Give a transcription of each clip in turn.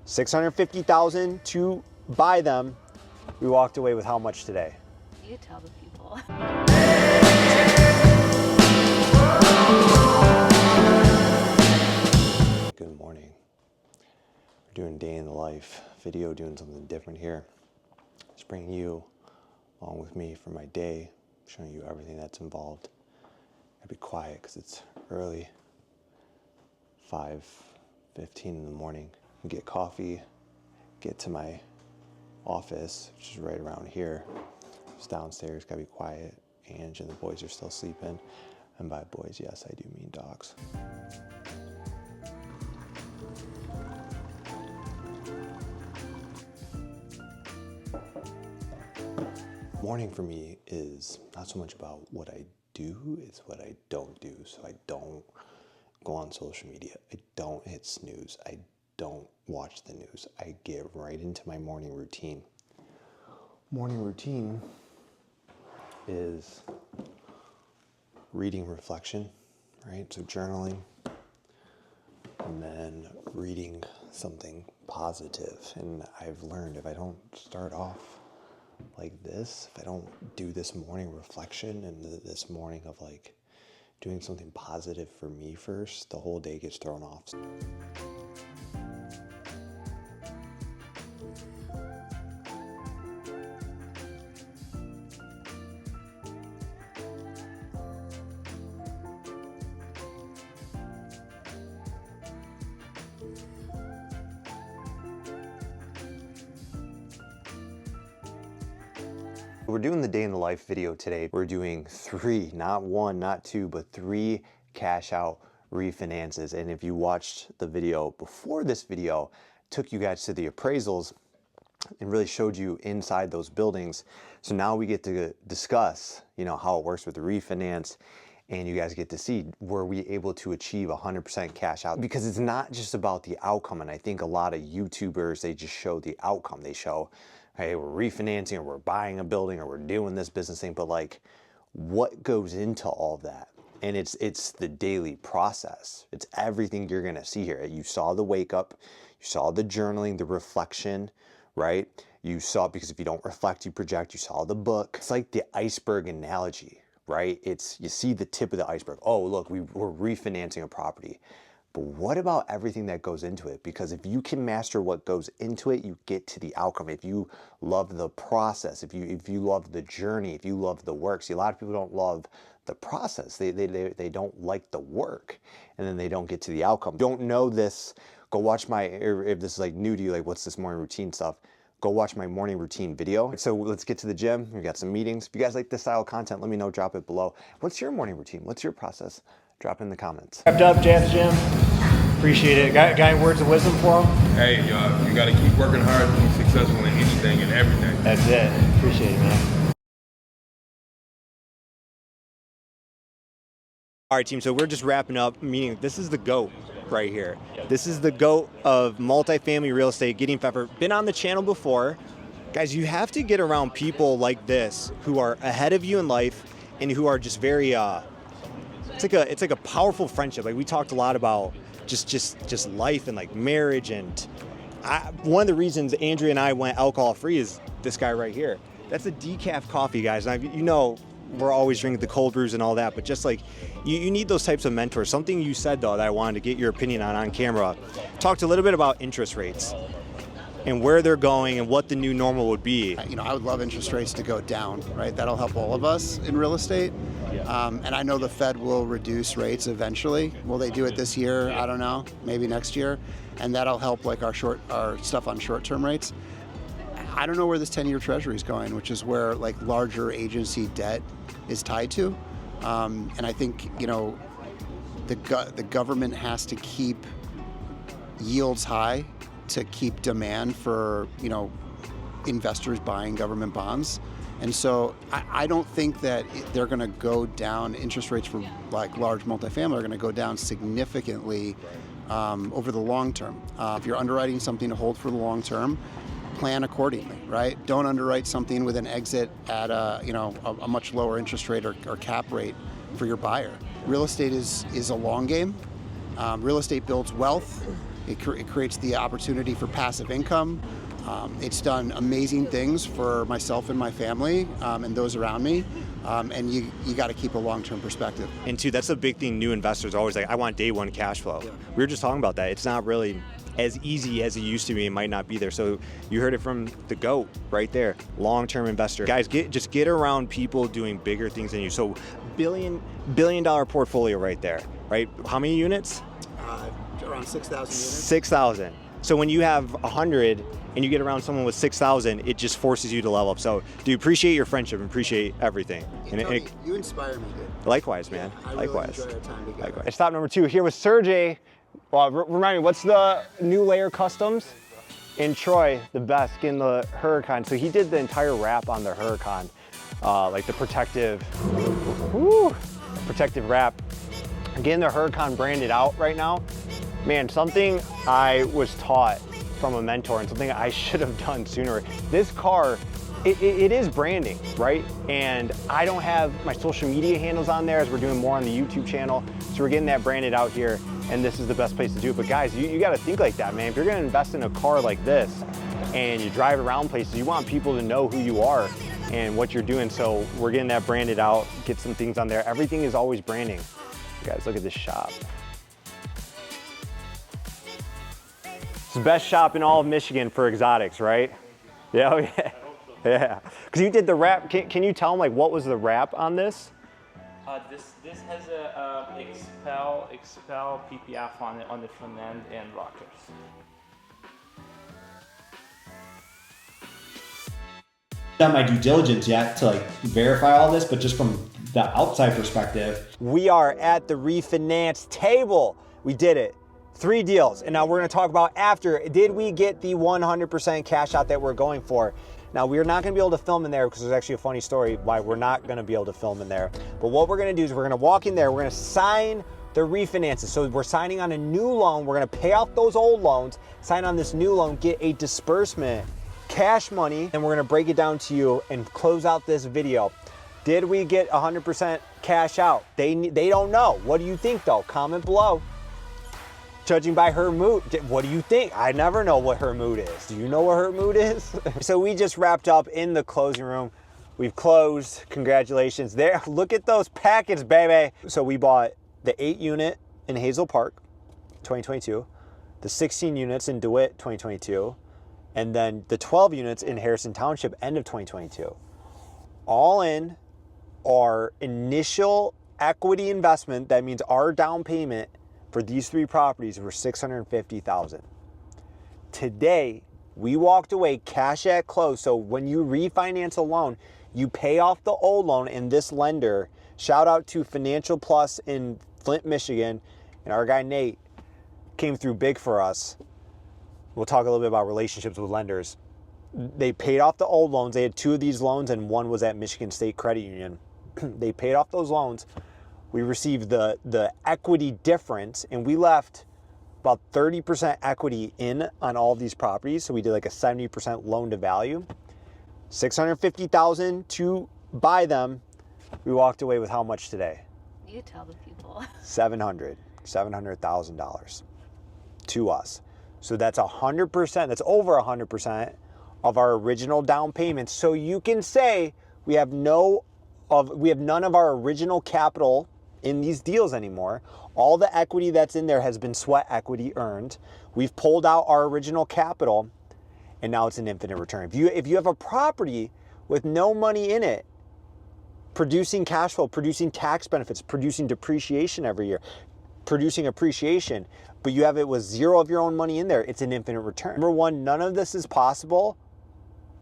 $650,000 to buy them. We walked away with how much today? You tell the people. Good morning. We're doing day in the life video, doing something different here. Just bringing you along with me for my day, showing you everything that's involved. I'd be quiet because it's early, 5:15 in the morning. Get coffee, get to my office, which is right around here. It's downstairs, gotta be quiet. Ange and the boys are still sleeping. And by boys, yes, I do mean dogs. Morning for me is not so much about what I do, it's what I don't do. So I don't go on social media. I don't hit snooze. I don't watch the news. I get right into my morning routine. Morning routine is reading reflection, right? So journaling, and then reading something positive. And I've learned if I don't start off like this, if I don't do this morning reflection and this morning of like doing something positive for me first, the whole day gets thrown off. We're doing the day in the life video today. We're doing 3, not 1, not 2, but 3 cash out refinances. And if you watched the video before this video, took you guys to the appraisals and really showed you inside those buildings. So now we get to discuss, how it works with the refinance, and you guys get to see, were we able to achieve 100% cash out? Because it's not just about the outcome. And I think a lot of YouTubers, they just show the outcome. They show, hey, we're refinancing, or we're buying a building, or we're doing this business thing, but like, what goes into all of that? And it's the daily process. It's everything you're gonna see here. You saw the wake up, you saw the journaling, the reflection, right? You saw, because if you don't reflect, you project. You saw the book. It's like the iceberg analogy, right? You see the tip of the iceberg. Oh, look, we're refinancing a property. But what about everything that goes into it? Because if you can master what goes into it, you get to the outcome. If you love the process, if you love the journey, if you love the work. See, a lot of people don't love the process. They don't like the work, and then they don't get to the outcome. Don't know this, go watch if this is like new to you, like what's this morning routine stuff, go watch my morning routine video. So let's get to the gym. We got some meetings. If you guys like this style of content, let me know, drop it below. What's your morning routine? What's your process? Drop it in the comments. Wrapped up, Jazz Gym. Appreciate it. Got any words of wisdom for him? Hey, you got to keep working hard to be successful in anything and everything. That's it. Appreciate it, man. All right, team, so we're just wrapping up, meaning this is the GOAT right here. Yep. This is the GOAT of multifamily real estate, Gideon Pfeffer. Been on the channel before. Guys, you have to get around people like this who are ahead of you in life and who are just very, it's like a powerful friendship. Like we talked a lot about just life and like marriage. And one of the reasons Andrea and I went alcohol free is this guy right here. That's a decaf coffee, guys. And we're always drinking the cold brews and all that, but just like you need those types of mentors. Something you said though that I wanted to get your opinion on camera. Talked a little bit about interest rates and where they're going and what the new normal would be. I would love interest rates to go down, right? That'll help all of us in real estate. And I know the Fed will reduce rates eventually. Will they do it this year? I don't know, maybe next year. And that'll help like our stuff on short-term rates. I don't know where this 10-year treasury is going, which is where like larger agency debt is tied to. And I think, the government has to keep yields high to keep demand for, investors buying government bonds. And so I don't think that they're going to go down, interest rates for like large multifamily are going to go down significantly over the long term. If you're underwriting something to hold for the long term, plan accordingly, right? Don't underwrite something with an exit at a much lower interest rate or cap rate for your buyer. Real estate is a long game. Real estate builds wealth. It creates the opportunity for passive income. It's done amazing things for myself and my family and those around me. And you got to keep a long-term perspective. And two, that's a big thing. New investors are always like, I want day one cash flow. Yeah. We were just talking about that. It's not really as easy as it used to be. It might not be there. So you heard it from the GOAT right there. Long-term investor. Guys, just get around people doing bigger things than you. So billion dollar portfolio right there, right? How many units? Around 6,000 units. 6,000. So when you have 100 and you get around someone with 6,000, it just forces you to level up. So, dude, appreciate your friendship and appreciate everything. And Tony, you inspire me, dude. Likewise, man. I likewise. Really enjoy our time together. Likewise. Stop number 2 here with Sergey. Well, remind me, what's the new layer customs? In Troy, the best, getting the Huracan. So he did the entire wrap on the Huracan, like the protective wrap. Getting the Huracan branded out right now. Man, something I was taught from a mentor and something I should have done sooner. This car, it is branding, right? And I don't have my social media handles on there as we're doing more on the YouTube channel. So we're getting that branded out here and this is the best place to do it. But guys, you gotta think like that, man. If you're gonna invest in a car like this and you drive around places, you want people to know who you are and what you're doing. So we're getting that branded out, get some things on there. Everything is always branding. Guys, look at this shop. It's the best shop in all of Michigan for exotics, right? Yeah, oh yeah. Yeah. Because you did the wrap. Can you tell them, like, what was the wrap on this? This has a expel PPF on the front end and rockers. Done my due diligence yet to like verify all this, but just from the outside perspective. We are at the refinance table. We did it. 3 deals. And now we're going to talk about after. Did we get the 100% cash out that we're going for? Now, we're not going to be able to film in there because there's actually a funny story why we're not going to be able to film in there. But what we're going to do is we're going to walk in there. We're going to sign the refinances. So we're signing on a new loan. We're going to pay off those old loans, sign on this new loan, get a disbursement, cash money, and we're going to break it down to you and close out this video. Did we get 100% cash out? They don't know. What do you think, though? Comment below. Judging by her mood, what do you think? I never know what her mood is. Do you know what her mood is? So we just wrapped up in the closing room. We've closed. Congratulations. There, look at those packets, baby. So we bought the 8 unit in Hazel Park, 2022, the 16 units in DeWitt, 2022, and then the 12 units in Harrison Township, end of 2022. All in, our initial equity investment, that means our down payment for these 3 properties were $650,000. Today, we walked away cash at close. So when you refinance a loan, you pay off the old loan, and this lender, shout out to Financial Plus in Flint, Michigan, and our guy Nate came through big for us. We'll talk a little bit about relationships with lenders. They paid off the old loans. They had 2 of these loans, and one was at Michigan State Credit Union. They paid off those loans. We received the equity difference, and we left about 30% equity in on all of these properties. So we did like a 70% loan to value. $650,000 to buy them. We walked away with how much today? You tell the people. $700,000 to us. So that's 100%. That's over 100% of our original down payment. So you can say we have none of our original capital in these deals anymore. All the equity that's in there has been sweat equity earned. We've pulled out our original capital, and now it's an infinite return. If you have a property with no money in it, producing cash flow, producing tax benefits, producing depreciation every year, producing appreciation, but you have it with 0 of your own money in there, it's an infinite return. Number 1, none of this is possible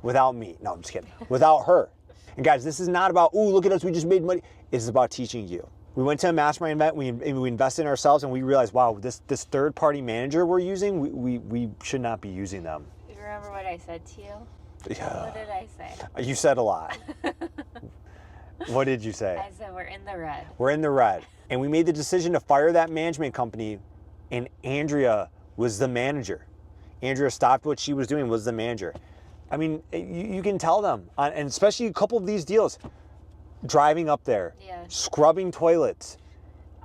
without me. No, I'm just kidding. Without her. And guys, this is not about, ooh, look at us, we just made money. It's about teaching you. We went to a mastermind event, we invested in ourselves, and we realized, wow, this third-party manager we're using, we should not be using them. You remember what I said to you? Yeah. What did I say? You said a lot. What did you say? I said we're in the red. We're in the red. And we made the decision to fire that management company, and Andrea was the manager. Andrea stopped what she was doing, was the manager. I mean, you can tell them, and especially a couple of these deals, driving up there, Yeah. scrubbing toilets.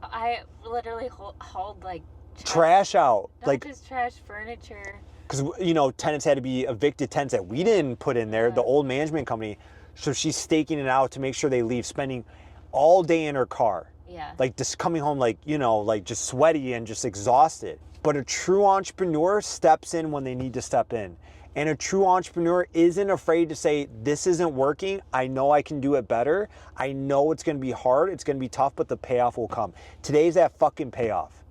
I literally hauled like trash out. Not Like, just trash furniture. because, you know, tenants had to be evicted, tenants that we didn't put in there, the old management company. So she's staking it out to make sure they leave, spending all day in her car. Yeah. Like just coming home like, you know, like just sweaty and just exhausted. But a true entrepreneur steps in when they need to step in. And a true entrepreneur isn't afraid to say, this isn't working. I know I can do it better. I know it's going to be hard. It's going to be tough, but the payoff will come. Today's that fucking payoff.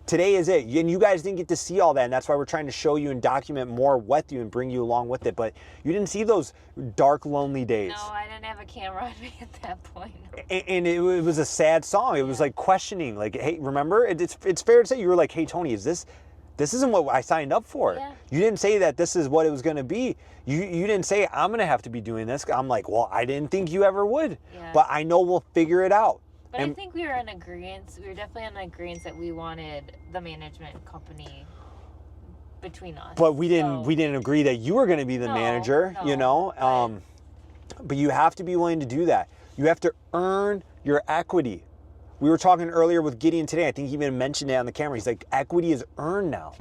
Today is it. And you guys didn't get to see all that. And that's why we're trying to show you and document more with you and bring you along with it. But you didn't see those dark, lonely days. No, I didn't have a camera on me at that point. And it was a sad song. It was like questioning, like, hey, remember? It's fair to say you were like, hey, Tony, this isn't what I signed up for. Yeah. You didn't say that this is what it was going to be. You didn't say, I'm going to have to be doing this. I'm like, well, I didn't think you ever would. Yeah. But I know we'll figure it out. But I think we were in agreement. We were definitely in agreement that we wanted the management company between us. But we didn't. So- We didn't agree that you were going to be the manager. You know. But you have to be willing to do that. You have to earn your equity. We were talking earlier with Gideon today. I think he even mentioned it on the camera. He's like, equity is earned now.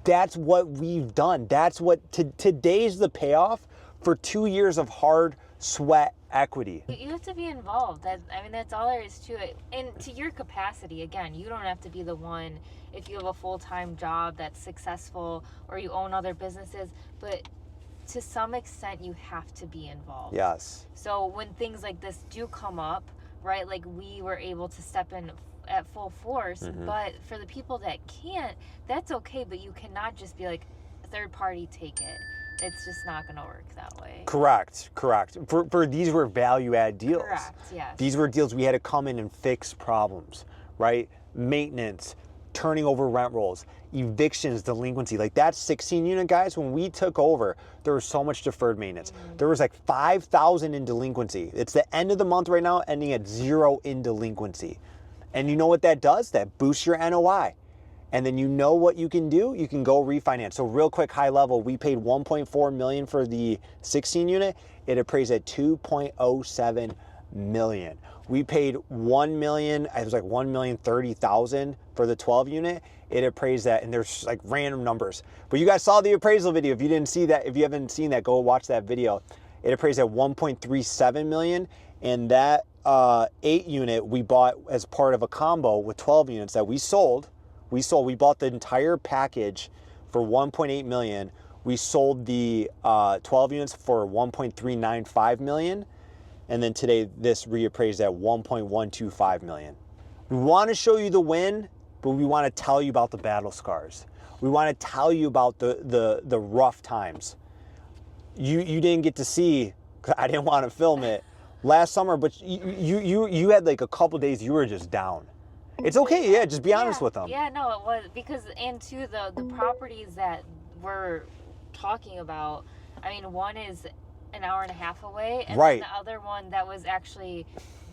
That's what we've done. That's what today's the payoff for 2 years of hard sweat equity. You have to be involved. That's all there is to it. And to your capacity, again, you don't have to be the one if you have a full-time job that's successful or you own other businesses, but to some extent you have to be involved. Yes. So when things like this do come up, right, like we were able to step in at full force, but for the people that can't, that's okay, but you cannot just be like, third party take it. It's just not going to work that way. Correct. For these were value add deals. Correct, yes. These were deals we had to come in and fix problems, right? Maintenance, turning over rent rolls, evictions, delinquency. Like that 16 unit, guys, when we took over, there was so much deferred maintenance. There was like 5,000 in delinquency. It's the end of the month right now, ending at 0 in delinquency. And you know what that does? That boosts your NOI. And then you know what you can do? You can go refinance. So real quick, high level, we paid $1.4 million for the 16 unit. It appraised at $2.07 million. We paid $1 million, it was like $1,030,000 for the 12 unit. It appraised that, and there's like random numbers. But you guys saw the appraisal video. If you didn't see that, if you haven't seen that, go watch that video. It appraised at $1.37 million, and that 8 unit we bought as part of a combo with 12 units that we sold. We bought the entire package for $1.8 million. We sold the 12 units for $1.395 million. And then today this reappraised at $1.125 million. We want to show you the win, but we want to tell you about the battle scars. We want to tell you about the rough times. You didn't get to see, 'cause I didn't want to film it last summer, but you had like a couple days you were just down. It's okay, yeah, just be honest with them. Yeah, no, it was because, and two, the properties that we're talking about, I mean, one is an hour and a half away, and Right. then the other one that was actually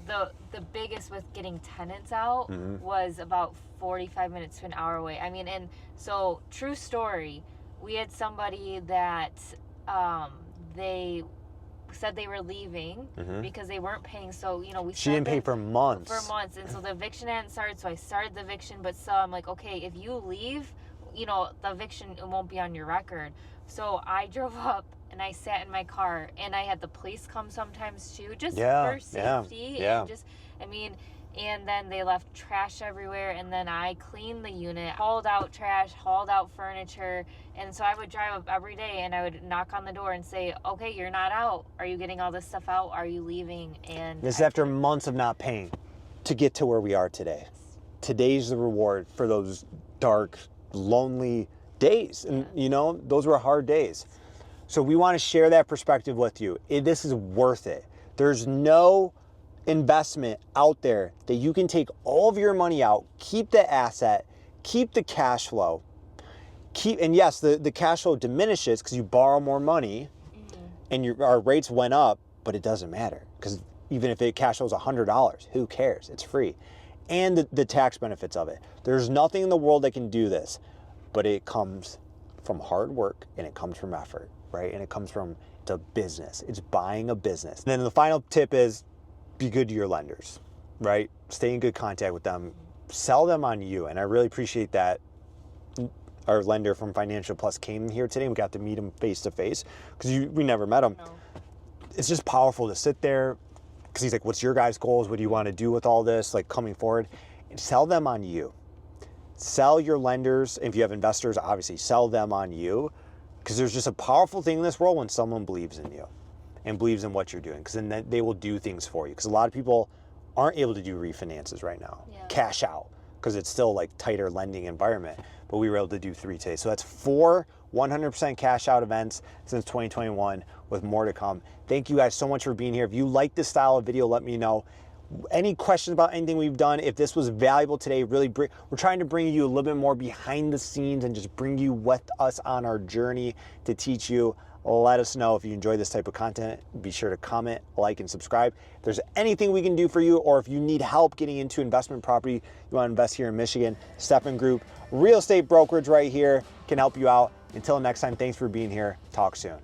the biggest with getting tenants out was about 45 minutes to an hour away. I mean, and so true story, we had somebody that they said they were leaving because they weren't paying. So, you know, She didn't pay for months. And so the eviction hadn't started, so I started the eviction. But so I'm like, okay, if you leave, you know, the eviction, it won't be on your record. So I drove up and I sat in my car, and I had the police come sometimes too, just for safety. Yeah. And just, I mean, and then they left trash everywhere, and then I cleaned the unit, hauled out trash, hauled out furniture. And so I would drive up every day, and I would knock on the door and say, okay, you're not out. Are you getting all this stuff out? Are you leaving? And This is after months of not paying to get to where we are today. Today's the reward for those dark, lonely days. And, you know, those were hard days. So we want to share that perspective with you. This is worth it. There's no investment out there that you can take all of your money out, keep the asset, keep the cash flow, and yes, the cash flow diminishes because you borrow more money and our rates went up, but it doesn't matter because even if it cash flows $100, who cares? It's free. And the tax benefits of it. There's nothing in the world that can do this, but it comes from hard work and it comes from effort, right? And it comes from the business. It's buying a business. And then the final tip is be good to your lenders, right? Stay in good contact with them. Sell them on you. And I really appreciate that our lender from Financial Plus came here today. We got to meet him face to face because we never met him. No. It's just powerful to sit there because he's like, what's your guys' goals? What do you want to do with all this? Like coming forward, and sell them on you. Sell your lenders. If you have investors, obviously sell them on you, because there's just a powerful thing in this world when someone believes in you and believes in what you're doing, because then they will do things for you. Because a lot of people aren't able to do refinances right now, cash out, because it's still like tighter lending environment. But we were able to do 3 today. So that's 4 100% cash out events since 2021, with more to come. Thank you guys so much for being here. If you like this style of video, let me know. Any questions about anything we've done? If this was valuable today, we're trying to bring you a little bit more behind the scenes and just bring you with us on our journey to teach you. Let us know if you enjoy this type of content. Be sure to comment, like, and subscribe. If there's anything we can do for you, or if you need help getting into investment property, you want to invest here in Michigan, Stephan Group, real estate brokerage right here can help you out. Until next time, thanks for being here. Talk soon.